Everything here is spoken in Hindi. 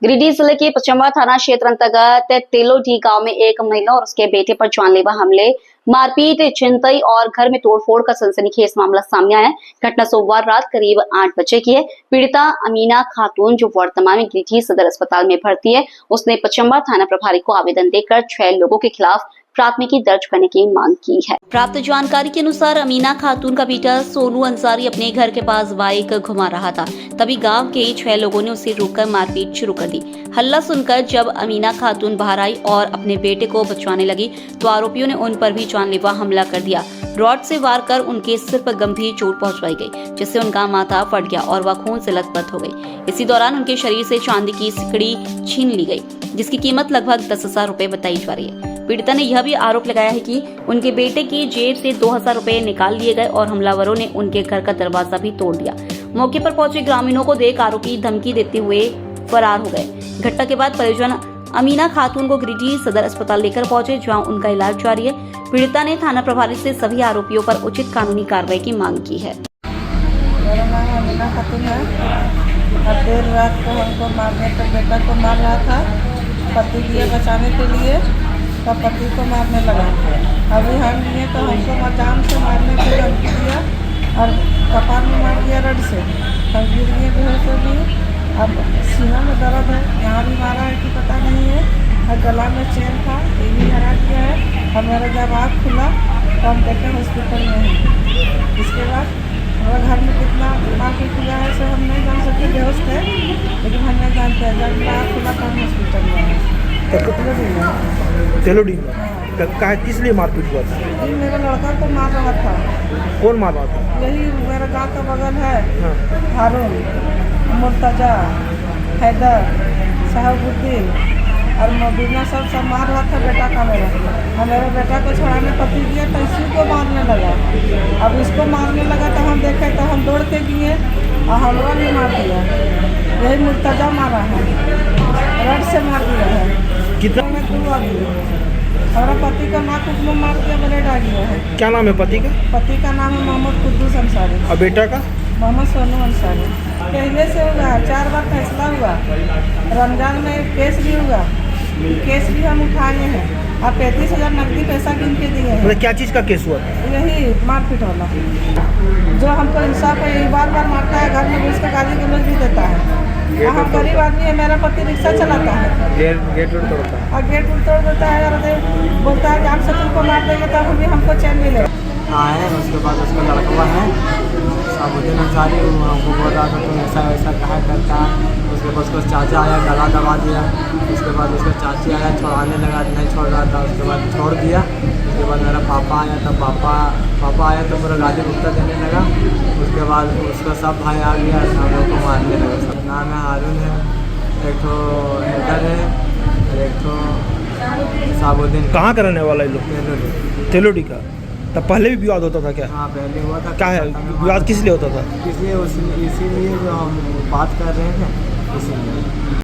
गिरिडीह जिले के पचम्बा थाना क्षेत्र अंतर्गत तेलोडी गांव में एक महिला और उसके बेटे पर जानलेवा हमले, मारपीट, छिनतई और घर में तोड़फोड़ का सनसनीखेज मामला सामने आया है। घटना सोमवार रात करीब 8 बजे की है। पीड़िता अमीना खातून, जो वर्तमान में गिरिडीह सदर अस्पताल में भर्ती है, उसने पचम्बा थाना प्रभारी को आवेदन देकर 6 लोगों के खिलाफ प्राथमिकी दर्ज करने की मांग की है। प्राप्त जानकारी के अनुसार अमीना खातून का बेटा सोनू अंसारी अपने घर के पास बाइक घुमा रहा था, तभी गांव के 6 लोगों ने उसे रोककर मारपीट शुरू कर दी। हल्ला सुनकर जब अमीना खातून बाहर आई और अपने बेटे को बचाने लगी तो आरोपियों ने उन पर भी जानलेवा हमला कर दिया। रॉड से वार कर उनके सिर पर गंभीर चोट पहुंचवाई गई, जिससे उनका माथा फट गया और वह खून से लथपथ हो गई। इसी दौरान उनके शरीर से चांदी की सिकड़ी छीन ली गई, जिसकी कीमत लगभग 10,000 रुपए बताई जा रही है। पीड़िता ने यह भी आरोप लगाया है कि उनके बेटे की जेब से 2,000 रुपए निकाल लिए गए और हमलावरों ने उनके घर का दरवाजा भी तोड़ दिया। मौके पर पहुंचे ग्रामीणों को देख आरोपी धमकी देते हुए फरार हो गए। घटना के बाद परिजन अमीना खातून को गिरिडीह सदर अस्पताल लेकर पहुंचे, जहां उनका इलाज जारी है। पीड़िता ने थाना प्रभारी से सभी आरोपियों पर उचित कानूनी कार्रवाई की मांग की है। मेरा नाम अमीना खातून है। अब देर रात को हमको मारने पर बेटा को मार रहा था, पति को बचाने के लिए, तो पति को मारने लगा। अभी हम लिए तो हमको जान से मारने की धमकी दिया और कपार में मार दिया रड से। हम गिर गए बेहोश हो गए। अब सीना में दर्द है, यहाँ भी मारा है कि पता नहीं है, और गला में चेन था, ये भी हरा दिया है। और मेरा जब आँख खुला तो हम देखे हॉस्पिटल में हैं। इसके बाद हमारे घर में कितना मारपीट हुआ है सो हम नहीं जान सकते, बेहोश थे, लेकिन हम नहीं जानते हैं। जब मेरा आँख खुला तो हम हॉस्पिटल में हैं। तेलोडी में किस लिए मारपीट हुआ था? मेरा लड़का को मार रहा था। कौन मार रहा था? यही मेरा गांव का बगल है। हारून, मुर्तजा, हैदर, शहाबुद्दीन और मबीना सब मार रहा था बेटा का मेरा। और मेरे बेटा को छुड़ाने पति दिया तो इसी को मारने लगा। अब इसको मारने लगा तो हम देखे तो हम दौड़ के गए और हमला भी मार दिया। यही मुर्तजा मारा है, रड से मार दिया है। कितना? हमारा पति का नाक में मार दिया, ब्लेड आ गया है। क्या नाम है पति का? पति का नाम है मोहम्मद कुद्दूस अंसारी। और बेटा का? मोहम्मद सोनू अंसारी। पहले से हुआ, 4 बार फैसला हुआ। रमजान में केस भी हुआ, केस भी हम उठाए हैं। और 35,000 नकदी पैसा गिन के दिए हैं। मतलब क्या चीज़ का केस हुआ? यही मारपीट वाला, जो हमको इंसाफ है, बार बार मारता है, घर में घुस के गाली गलौज भी देता है। हम गरीब आदमी है, मेरा पति रिक्शा चलाता है, गेट तोड़ता है और गेट तोड़ देता है और बोलता है जान से तुमको मार देंगे तब भी हमको चैन मिले। आए हैं, उसके बाद उसका लड़का है शहाबुद्दीन अंसारी, हमको बोल रहा था तुम ऐसा ऐसा कहा करता है। उसके बाद उसका चाचा आया, गला दबा दिया। उसके बाद उसका चाची आया, छुड़ाने लगा, नहीं छोड़ रहा था। उसके बाद छोड़ दिया। उसके बाद मेरा पापा आया, तो पापा आया तो पूरा गाली गुप्ता देने लगा। उसके बाद उसका सब भाई आ गया, हम लोग को मारने लगा। सब नाम है हारून है, एक तो हैदर है और एक तो शहाबुद्दीन। कहाँ का रहने वाला है लोग? तेलोडी का। तब पहले भी विवाद होता था क्या? हाँ, पहले हुआ था। क्या है विवाद, किस लिए होता था? इसीलिए जो हम बात कर रहे हैं इसीलिए।